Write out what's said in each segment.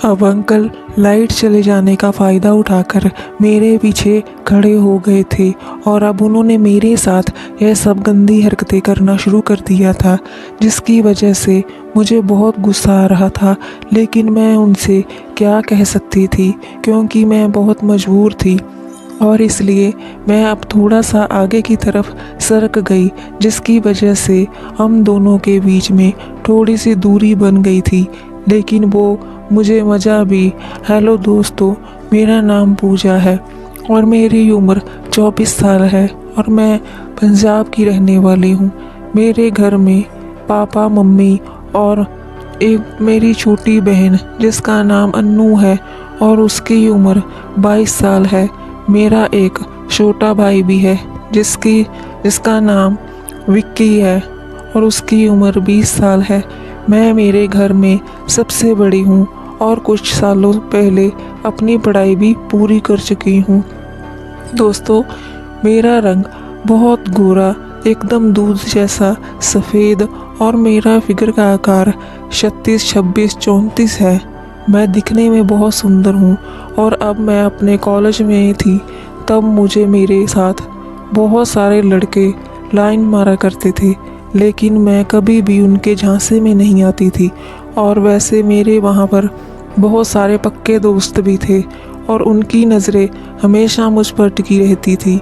अब uncle light चले जाने का फ़ायदा उठाकर मेरे पीछे खड़े हो गए थे और अब उन्होंने मेरे साथ यह सब गंदी हरकतें करना शुरू कर दिया था, जिसकी वजह से मुझे बहुत गुस्सा आ रहा था। लेकिन मैं उनसे क्या कह सकती थी, क्योंकि मैं बहुत मजबूर थी और इसलिए मैं अब थोड़ा सा आगे की तरफ सरक गई, जिसकी वजह से हम दोनों के बीच में थोड़ी सी दूरी बन गई थी। लेकिन वो मुझे मज़ा भी। हेलो दोस्तों, मेरा नाम पूजा है और मेरी उम्र 24 साल है और मैं पंजाब की रहने वाली हूँ। मेरे घर में पापा, मम्मी और एक मेरी छोटी बहन जिसका नाम अन्नू है और उसकी उम्र 22 साल है। मेरा एक छोटा भाई भी है जिसका नाम विक्की है और उसकी उम्र 20 साल है। मैं मेरे घर में सबसे बड़ी हूँ और कुछ सालों पहले अपनी पढ़ाई भी पूरी कर चुकी हूँ। दोस्तों, मेरा रंग बहुत गोरा, एकदम दूध जैसा सफ़ेद और मेरा फिगर का आकार 36, 26, 34 है। मैं दिखने में बहुत सुंदर हूँ और अब मैं अपने कॉलेज में थी तब मुझे मेरे साथ बहुत सारे लड़के लाइन मारा करते थे, लेकिन मैं कभी भी उनके झांसे में नहीं आती थी। और वैसे मेरे वहाँ पर बहुत सारे पक्के दोस्त भी थे और उनकी नज़रें हमेशा मुझ पर टिकी रहती थी।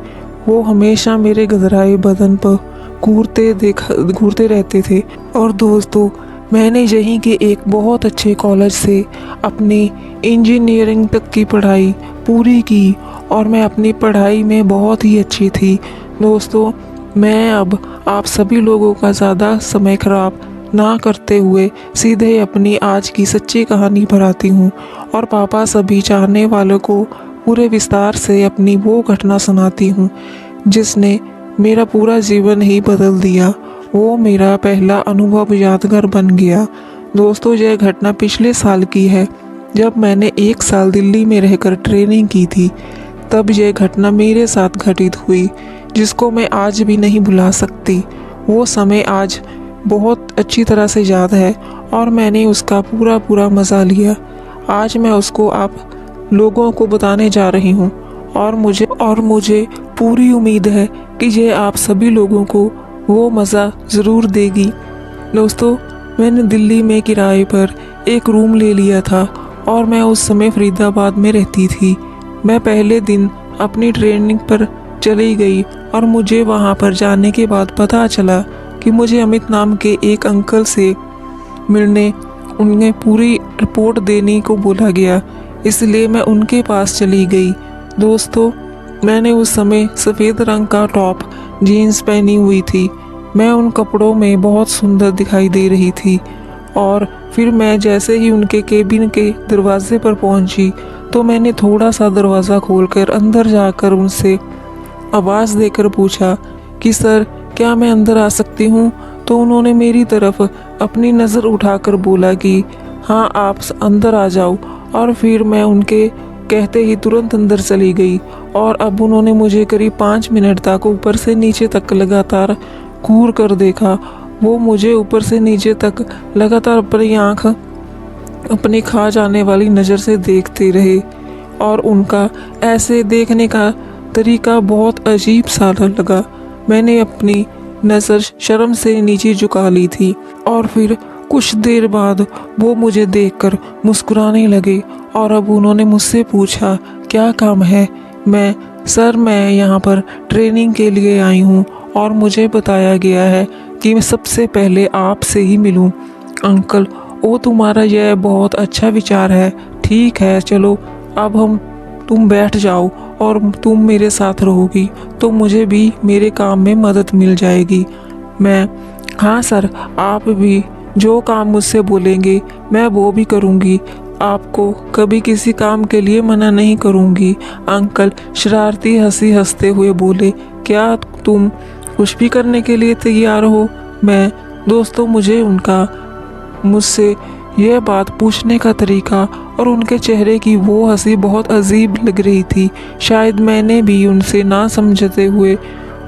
वो हमेशा मेरे गदराए बदन पर घूरते रहते थे। और दोस्तों, मैंने यहीं के एक बहुत अच्छे कॉलेज से अपनी इंजीनियरिंग तक की पढ़ाई पूरी की और मैं अपनी पढ़ाई में बहुत ही अच्छी थी। दोस्तों, मैं अब आप सभी लोगों का ज़्यादा समय ख़राब ना करते हुए सीधे अपनी आज की सच्ची कहानी पर आती हूँ और पापा सभी चाहने वालों को पूरे विस्तार से अपनी वो घटना सुनाती हूँ जिसने मेरा पूरा जीवन ही बदल दिया। वो मेरा पहला अनुभव यादगार बन गया। दोस्तों, यह घटना पिछले साल की है जब मैंने 1 साल दिल्ली में रहकर ट्रेनिंग की थी। तब यह घटना मेरे साथ घटित हुई जिसको मैं आज भी नहीं भुला सकती। वो समय आज बहुत अच्छी तरह से याद है और मैंने उसका पूरा मज़ा लिया। आज मैं उसको आप लोगों को बताने जा रही हूँ और मुझे पूरी उम्मीद है कि ये आप सभी लोगों को वो मज़ा ज़रूर देगी। दोस्तों, मैंने दिल्ली में किराए पर एक रूम ले लिया था और मैं उस समय फरीदाबाद में रहती थी। मैं पहले दिन अपनी ट्रेनिंग पर चली गई और मुझे वहाँ पर जाने के बाद पता चला कि मुझे अमित नाम के एक अंकल से मिलने उन्हें पूरी रिपोर्ट देने को बोला गया, इसलिए मैं उनके पास चली गई। दोस्तों, मैंने उस समय सफ़ेद रंग का टॉप जीन्स पहनी हुई थी। मैं उन कपड़ों में बहुत सुंदर दिखाई दे रही थी और फिर मैं जैसे ही उनके केबिन के दरवाजे पर पहुंची तो मैंने थोड़ा सा दरवाज़ा खोलकर अंदर जाकर उनसे आवाज़ देकर पूछा कि सर, क्या मैं अंदर आ सकती हूँ? तो उन्होंने मेरी तरफ अपनी नज़र उठाकर बोला कि हाँ, आप अंदर आ जाओ। और फिर मैं उनके कहते ही तुरंत अंदर चली गई और अब उन्होंने मुझे करीब 5 मिनट तक ऊपर से नीचे तक लगातार घूर कर देखा। वो मुझे ऊपर से नीचे तक लगातार अपनी आँख अपनी खा जाने वाली नज़र से देखते रहे और उनका ऐसे देखने का तरीका बहुत अजीब सा लगा। मैंने अपनी नज़र शर्म से नीचे झुका ली थी और फिर कुछ देर बाद वो मुझे देखकर मुस्कुराने लगे और अब उन्होंने मुझसे पूछा, क्या काम है? सर, मैं यहाँ पर ट्रेनिंग के लिए आई हूँ और मुझे बताया गया है कि मैं सबसे पहले आपसे ही मिलूँ। अंकल, ओ तुम्हारा यह बहुत अच्छा विचार है। ठीक है, चलो अब तुम बैठ जाओ और तुम मेरे साथ रहोगी तो मुझे भी मेरे काम में मदद मिल जाएगी। हाँ सर, आप भी जो काम मुझसे बोलेंगे मैं वो भी करूँगी। आपको कभी किसी काम के लिए मना नहीं करूँगी। अंकल शरारती हंसी हंसते हुए बोले, क्या तुम कुछ भी करने के लिए तैयार हो? दोस्तों, मुझे मुझसे यह बात पूछने का तरीका और उनके चेहरे की वो हंसी बहुत अजीब लग रही थी। शायद मैंने भी उनसे ना समझते हुए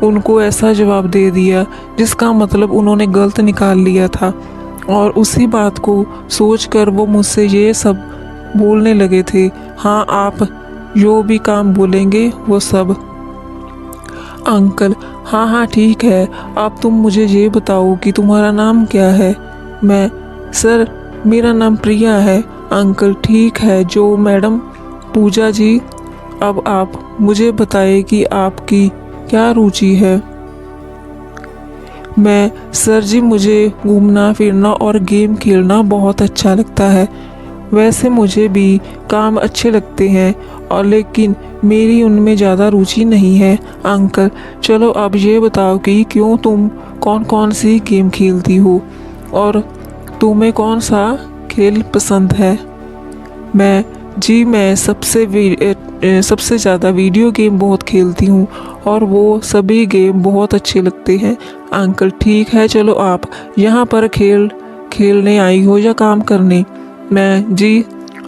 उनको ऐसा जवाब दे दिया जिसका मतलब उन्होंने गलत निकाल लिया था और उसी बात को सोचकर वो मुझसे ये सब बोलने लगे थे। हाँ, आप जो भी काम बोलेंगे वो सब। अंकल, हाँ हाँ ठीक है, अब तुम मुझे ये बताओ कि तुम्हारा नाम क्या है। मैं, सर मेरा नाम प्रिया है। अंकल, ठीक है जो मैडम। पूजा जी, अब आप मुझे बताइए कि आपकी क्या रुचि है। मैं, सर जी मुझे घूमना फिरना और गेम खेलना बहुत अच्छा लगता है। वैसे मुझे भी काम अच्छे लगते हैं और लेकिन मेरी उनमें ज़्यादा रुचि नहीं है। अंकल, चलो अब ये बताओ कि क्यों तुम कौन कौन सी गेम खेलती हो और तुम्हें कौन सा खेल पसंद है। मैं, जी मैं सबसे ज़्यादा वीडियो गेम बहुत खेलती हूँ और वो सभी गेम बहुत अच्छे लगते हैं। अंकल, ठीक है चलो आप यहाँ पर खेलने आई हो या काम करने। मैं, जी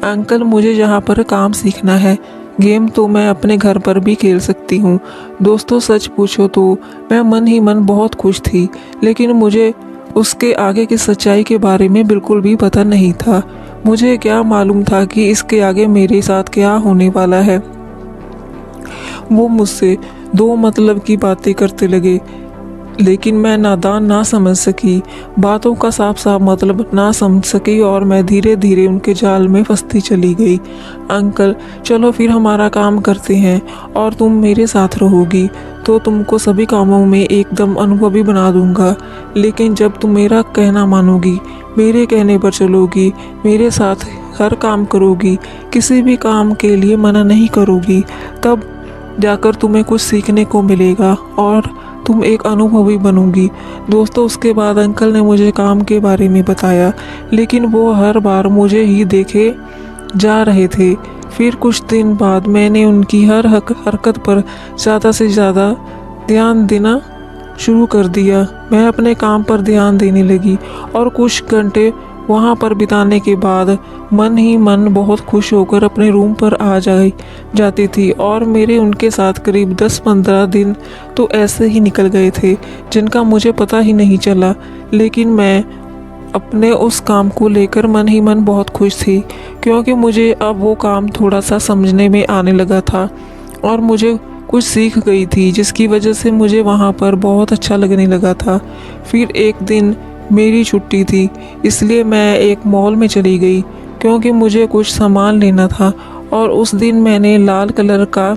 अंकल मुझे यहाँ पर काम सीखना है। गेम तो मैं अपने घर पर भी खेल सकती हूँ। दोस्तों सच पूछो तो मैं मन ही मन बहुत खुश थी, लेकिन मुझे उसके आगे की सच्चाई के बारे में बिल्कुल भी पता नहीं था। मुझे क्या मालूम था कि इसके आगे मेरे साथ क्या होने वाला है। वो मुझसे दो मतलब की बातें करते लगे, लेकिन मैं नादान ना समझ सकी, बातों का साफ साफ मतलब ना समझ सकी और मैं धीरे धीरे उनके जाल में फंसती चली गई। अंकल, चलो फिर हमारा काम करते हैं और तुम मेरे साथ रहोगी तो तुमको सभी कामों में एकदम अनुभवी बना दूंगा। लेकिन जब तुम मेरा कहना मानोगी, मेरे कहने पर चलोगी, मेरे साथ हर काम करोगी, किसी भी काम के लिए मना नहीं करोगी, तब जाकर तुम्हें कुछ सीखने को मिलेगा और तुम एक अनुभवी बनोगी। दोस्तों उसके बाद अंकल ने मुझे काम के बारे में बताया, लेकिन वो हर बार मुझे ही देखे जा रहे थे। फिर कुछ दिन बाद मैंने उनकी हर हरकत पर ज़्यादा से ज़्यादा ध्यान देना शुरू कर दिया। मैं अपने काम पर ध्यान देने लगी और कुछ घंटे वहाँ पर बिताने के बाद मन ही मन बहुत खुश होकर अपने रूम पर आ जाती थी और मेरे उनके साथ करीब 10-15 दिन तो ऐसे ही निकल गए थे जिनका मुझे पता ही नहीं चला। लेकिन मैं अपने उस काम को लेकर मन ही मन बहुत खुश थी, क्योंकि मुझे अब वो काम थोड़ा सा समझने में आने लगा था और मुझे कुछ सीख गई थी, जिसकी वजह से मुझे वहाँ पर बहुत अच्छा लगने लगा था। फिर एक दिन मेरी छुट्टी थी, इसलिए मैं एक मॉल में चली गई क्योंकि मुझे कुछ सामान लेना था और उस दिन मैंने लाल कलर का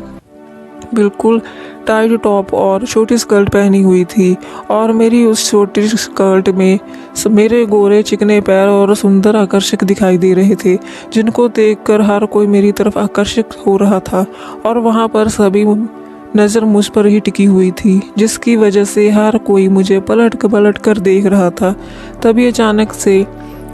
बिल्कुल टाइट टॉप और छोटी स्कर्ट पहनी हुई थी और मेरी उस छोटी स्कर्ट में मेरे गोरे चिकने पैर और सुंदर आकर्षक दिखाई दे रहे थे, जिनको देखकर हर कोई मेरी तरफ आकर्षित हो रहा था और वहाँ पर सभी नज़र मुझ पर ही टिकी हुई थी, जिसकी वजह से हर कोई मुझे पलट कर देख रहा था। तभी अचानक से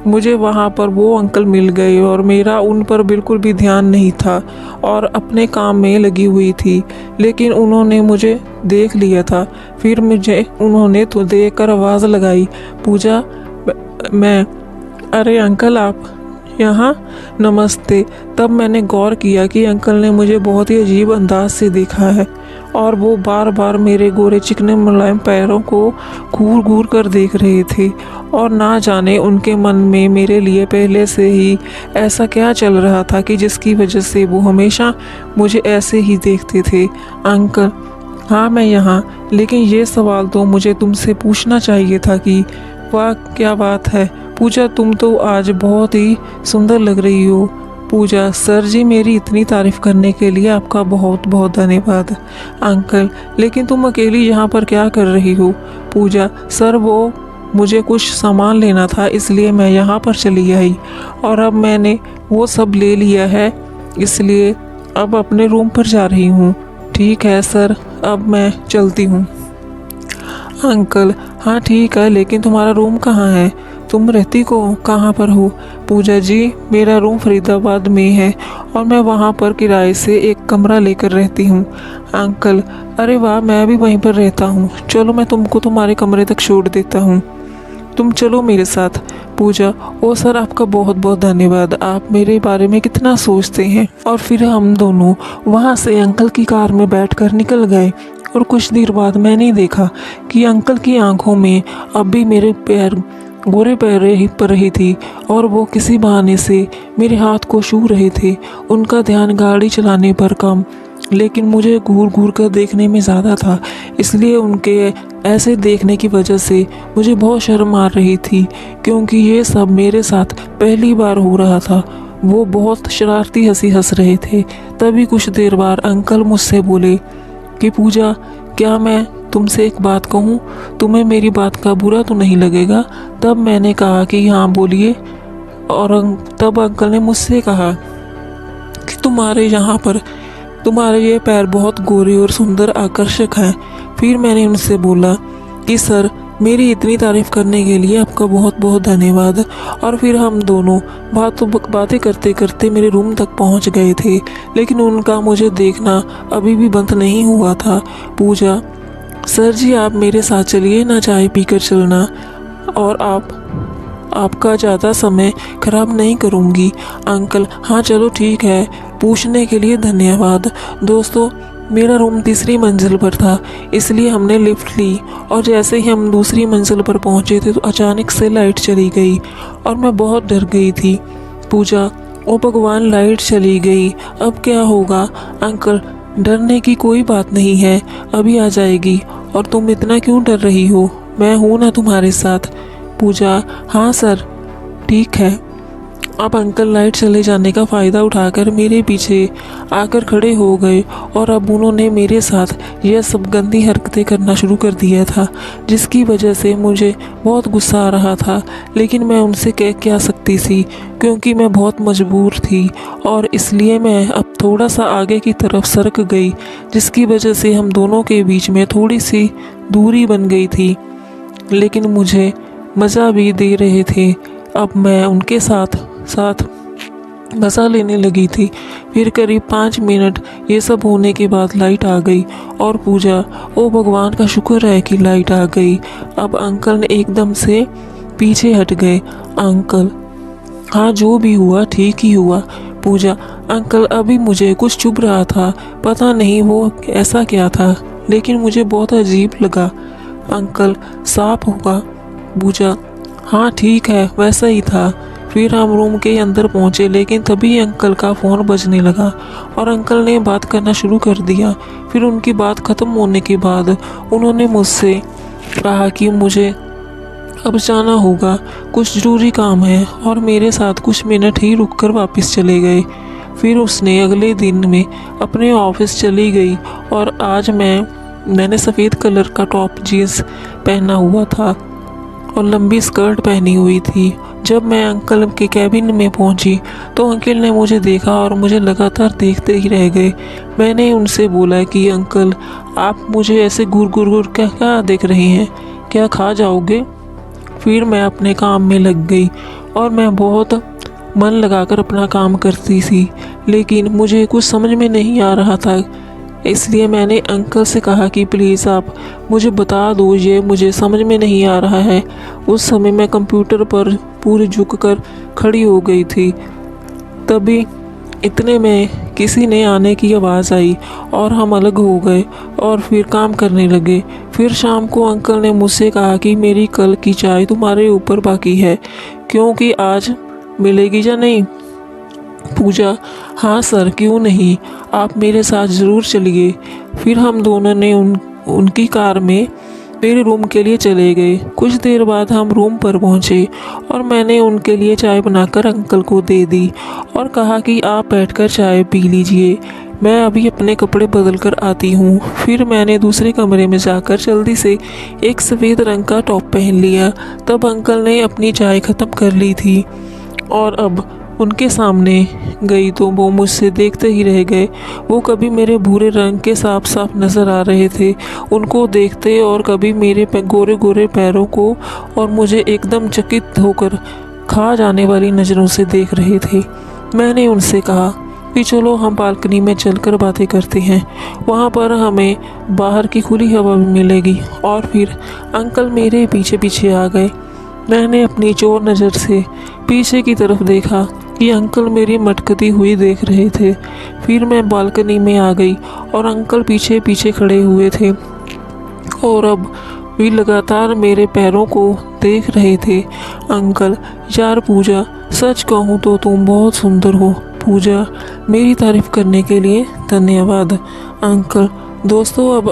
मुझे वहाँ पर वो अंकल मिल गए और मेरा उन पर बिल्कुल भी ध्यान नहीं था और अपने काम में लगी हुई थी, लेकिन उन्होंने मुझे देख लिया था। फिर मुझे उन्होंने तो देख कर आवाज़ लगाई, पूजा। मैं, अरे अंकल आप यहाँ, नमस्ते। तब मैंने गौर किया कि अंकल ने मुझे बहुत ही अजीब अंदाज से देखा है और वो बार बार मेरे गोरे चिकने मुलायम पैरों को घूर घूर कर देख रहे थे और ना जाने उनके मन में मेरे लिए पहले से ही ऐसा क्या चल रहा था कि जिसकी वजह से वो हमेशा मुझे ऐसे ही देखते थे। अंकल, हाँ मैं यहाँ, लेकिन ये सवाल तो मुझे तुमसे पूछना चाहिए था कि वाह क्या बात है पूजा, तुम तो आज बहुत ही सुंदर लग रही हो। पूजा, सर जी मेरी इतनी तारीफ़ करने के लिए आपका बहुत बहुत धन्यवाद। अंकल, लेकिन तुम अकेली यहाँ पर क्या कर रही हो। पूजा, सर वो मुझे कुछ सामान लेना था इसलिए मैं यहाँ पर चली आई और अब मैंने वो सब ले लिया है, इसलिए अब अपने रूम पर जा रही हूँ। ठीक है सर, अब मैं चलती हूँ। अंकल, हाँ ठीक है, लेकिन तुम्हारा रूम कहाँ है, तुम रहती को कहाँ पर हो। पूजा जी, मेरा रूम फरीदाबाद में है और मैं वहाँ पर किराए से एक कमरा लेकर रहती हूँ। अंकल, अरे वाह, मैं भी वहीं पर रहता हूँ, चलो मैं तुमको तुम्हारे कमरे तक छोड़ देता हूँ, तुम चलो मेरे साथ। पूजा, ओ सर आपका बहुत बहुत धन्यवाद, आप मेरे बारे में कितना सोचते हैं। और फिर हम दोनों वहाँ से अंकल की कार में बैठकर निकल गए और कुछ देर बाद मैंने देखा कि अंकल की आंखों में अब भी मेरे पैर गोरे पैर पर रही थी और वो किसी बहाने से मेरे हाथ को छू रहे थे। उनका ध्यान गाड़ी चलाने पर कम, लेकिन मुझे घूर घूर कर देखने में ज़्यादा था। इसलिए उनके ऐसे देखने की वजह से मुझे बहुत शर्म आ रही थी, क्योंकि ये सब मेरे साथ पहली बार हो रहा था। वो बहुत शरारती हंसी हंस रहे थे। तभी कुछ देर बाद अंकल मुझसे बोले कि पूजा, क्या मैं तुमसे एक बात कहूँ? तुम्हें मेरी बात का बुरा तो नहीं लगेगा? तब मैंने कहा कि हाँ बोलिए। और तब अंकल ने मुझसे कहा कि तुम्हारे यहाँ पर तुम्हारे ये पैर बहुत गोरे और सुंदर आकर्षक हैं। फिर मैंने उनसे बोला कि सर, मेरी इतनी तारीफ़ करने के लिए आपका बहुत बहुत धन्यवाद। और फिर हम दोनों बातें करते करते मेरे रूम तक पहुंच गए थे, लेकिन उनका मुझे देखना अभी भी बंद नहीं हुआ था। पूजा, सर जी आप मेरे साथ चलिए ना, चाय पीकर चलना, और आपका ज़्यादा समय ख़राब नहीं करूँगी। अंकल, हाँ चलो ठीक है, पूछने के लिए धन्यवाद। दोस्तों, मेरा रूम तीसरी मंजिल पर था, इसलिए हमने लिफ्ट ली, और जैसे ही हम दूसरी मंजिल पर पहुंचे थे तो अचानक से लाइट चली गई और मैं बहुत डर गई थी। पूजा, ओ भगवान, लाइट चली गई, अब क्या होगा? अंकल, डरने की कोई बात नहीं है, अभी आ जाएगी। और तुम इतना क्यों डर रही हो? मैं हूँ ना तुम्हारे साथ। पूजा, हाँ सर, ठीक है। अब अंकल लाइट चले जाने का फ़ायदा उठाकर मेरे पीछे आकर खड़े हो गए, और अब उन्होंने मेरे साथ यह सब गंदी हरकतें करना शुरू कर दिया था, जिसकी वजह से मुझे बहुत गुस्सा आ रहा था। लेकिन मैं उनसे कह क्या सकती थी, क्योंकि मैं बहुत मजबूर थी, और इसलिए मैं अब थोड़ा सा आगे की तरफ सरक गई, जिसकी वजह से हम दोनों के बीच में थोड़ी सी दूरी बन गई थी। लेकिन मुझे मज़ा भी दे रहे थे। अब मैं उनके साथ मज़ा लेने लगी थी। फिर करीब 5 मिनट ये सब होने के बाद लाइट आ गई, और पूजा, ओ भगवान का शुक्र है कि लाइट आ गई। अब अंकल ने एकदम से पीछे हट गए। अंकल, हाँ जो भी हुआ ठीक ही हुआ। पूजा, अंकल अभी मुझे कुछ चुभ रहा था, पता नहीं वो ऐसा क्या था, लेकिन मुझे बहुत अजीब लगा। अंकल, सांप होगा? पूजा, हाँ ठीक है, वैसा ही था। फिर हम रूम के अंदर पहुंचे, लेकिन तभी अंकल का फ़ोन बजने लगा और अंकल ने बात करना शुरू कर दिया। फिर उनकी बात ख़त्म होने के बाद उन्होंने मुझसे कहा कि मुझे अब जाना होगा, कुछ ज़रूरी काम है, और मेरे साथ कुछ मिनट ही रुककर वापस चले गए। फिर उसने अगले दिन में अपने ऑफिस चली गई, और आज मैंने सफ़ेद कलर का टॉप जीन्स पहना हुआ था और लंबी स्कर्ट पहनी हुई थी। जब मैं अंकल के कैबिन में पहुंची तो अंकल ने मुझे देखा और मुझे लगातार देखते ही रह गए। मैंने उनसे बोला कि अंकल, आप मुझे ऐसे घूर घूर क्या देख रहे हैं, क्या खा जाओगे? फिर मैं अपने काम में लग गई, और मैं बहुत मन लगाकर अपना काम करती थी, लेकिन मुझे कुछ समझ में नहीं आ रहा था। इसलिए मैंने अंकल से कहा कि प्लीज़ आप मुझे बता दो, ये मुझे समझ में नहीं आ रहा है। उस समय मैं कंप्यूटर पर पूरी झुककर खड़ी हो गई थी। तभी इतने में किसी ने आने की आवाज़ आई और हम अलग हो गए और फिर काम करने लगे। फिर शाम को अंकल ने मुझसे कहा कि मेरी कल की चाय तुम्हारे ऊपर बाकी है, क्योंकि आज मिलेगी या नहीं? पूजा, हाँ सर, क्यों नहीं, आप मेरे साथ ज़रूर चलिए। फिर हम दोनों ने उनकी कार में मेरे रूम के लिए चले गए। कुछ देर बाद हम रूम पर पहुंचे और मैंने उनके लिए चाय बनाकर अंकल को दे दी और कहा कि आप बैठकर चाय पी लीजिए, मैं अभी अपने कपड़े बदल कर आती हूँ। फिर मैंने दूसरे कमरे में जाकर जल्दी से एक सफ़ेद रंग का टॉप पहन लिया। तब अंकल ने अपनी चाय ख़त्म कर ली थी और अब उनके सामने गई तो वो मुझसे देखते ही रह गए। वो कभी मेरे भूरे रंग के साफ साफ नज़र आ रहे थे, उनको देखते, और कभी मेरे गोरे गोरे पैरों को, और मुझे एकदम चकित होकर खा जाने वाली नज़रों से देख रहे थे। मैंने उनसे कहा कि चलो हम बालकनी में चलकर बातें करते हैं, वहाँ पर हमें बाहर की खुली हवा भी मिलेगी। और फिर अंकल मेरे पीछे पीछे आ गए। मैंने अपनी चोर नज़र से पीछे की तरफ देखा कि अंकल मेरी मटकती हुई देख रहे थे। फिर मैं बालकनी में आ गई और अंकल पीछे पीछे खड़े हुए थे और अब भी लगातार मेरे पैरों को देख रहे थे। अंकल, यार पूजा, सच कहूँ तो तुम बहुत सुंदर हो। पूजा, मेरी तारीफ करने के लिए धन्यवाद। अंकल, दोस्तों अब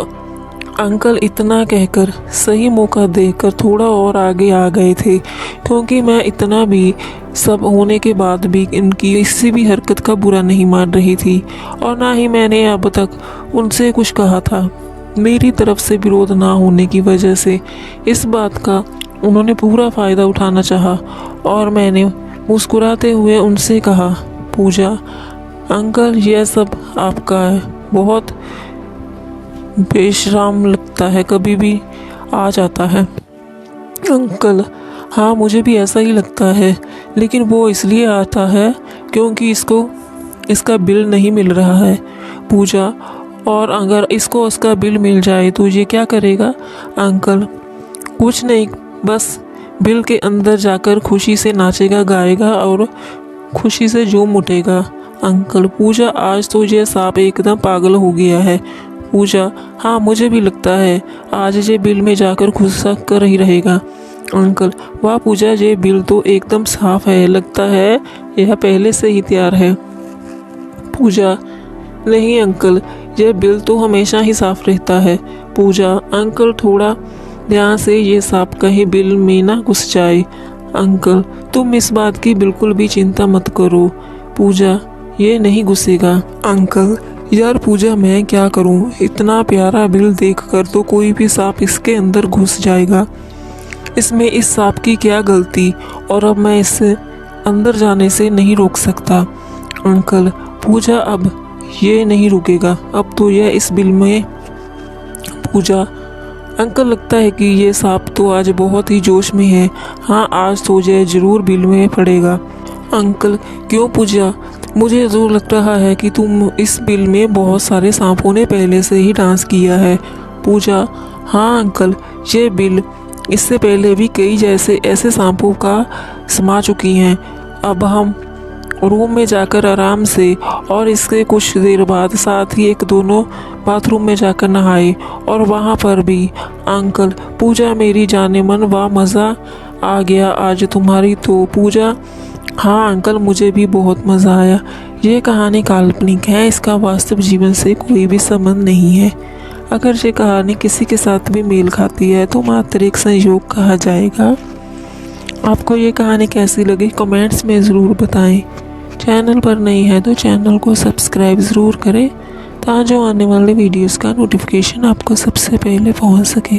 अंकल इतना कहकर सही मौका देखकर थोड़ा और आगे आ गए थे, क्योंकि मैं इतना भी सब होने के बाद भी इनकी किसी भी हरकत का बुरा नहीं मान रही थी, और ना ही मैंने अब तक उनसे कुछ कहा था। मेरी तरफ से विरोध ना होने की वजह से इस बात का उन्होंने पूरा फ़ायदा उठाना चाहा, और मैंने मुस्कुराते हुए उनसे कहा, पूजा अंकल, यह सब आपका है, बहुत बेशराम लगता है, कभी भी आ जाता है। अंकल, हाँ मुझे भी ऐसा ही लगता है, लेकिन वो इसलिए आता है क्योंकि इसका बिल नहीं मिल रहा है। पूजा, और अगर इसको उसका बिल मिल जाए तो ये क्या करेगा? अंकल, कुछ नहीं, बस बिल के अंदर जाकर खुशी से नाचेगा, गाएगा और खुशी से झूम उठेगा। अंकल, पूजा आज तो ये सांप एकदम पागल हो गया है। पूजा, हाँ मुझे भी लगता है आज ये बिल में जाकर खुश कर ही रहेगा। अंकल, वाह पूजा, ये बिल तो एकदम साफ है, लगता है यह पहले से ही तैयार है। पूजा, नहीं अंकल, यह बिल तो हमेशा ही साफ रहता है। पूजा, अंकल थोड़ा ध्यान से, ये सांप कहीं बिल में ना घुस जाए। अंकल, तुम इस बात की बिल्कुल भी चिंता मत करो। पूजा, ये नहीं घुसेगा। अंकल, यार पूजा, मैं क्या करूं, इतना प्यारा बिल देखकर तो कोई भी सांप इसके अंदर घुस जाएगा। इसमें इस सांप की क्या गलती, और अब मैं इसे अंदर जाने से नहीं रोक सकता। अंकल, पूजा अब ये नहीं रुकेगा, अब तो यह इस बिल में। पूजा, अंकल लगता है कि ये सांप तो आज बहुत ही जोश में है। हाँ आज तो यह जरूर बिल में पड़ेगा। अंकल, क्यों पूजा? मुझे तो लग रहा है कि तुम इस बिल में बहुत सारे सांपों ने पहले से ही डांस किया है। पूजा, हाँ अंकल, ये बिल इससे पहले भी कई ऐसे सांपों का समा चुकी हैं। अब हम रूम में जाकर आराम से, और इसके कुछ देर बाद साथ ही एक दोनों बाथरूम में जाकर नहाए, और वहाँ पर भी। अंकल, पूजा मेरी जाने मन, वाह मज़ा आ गया आज तुम्हारी तो। पूजा, हाँ अंकल, मुझे भी बहुत मज़ा आया। ये कहानी काल्पनिक है, इसका वास्तव जीवन से कोई भी संबंध नहीं है। अगर ये कहानी किसी के साथ भी मेल खाती है तो मात्र एक संयोग कहा जाएगा। आपको ये कहानी कैसी लगी कमेंट्स में ज़रूर बताएं। चैनल पर नई है तो चैनल को सब्सक्राइब ज़रूर करें, ताकि आने वाले वीडियोस का नोटिफिकेशन आपको सबसे पहले पहुंच सके।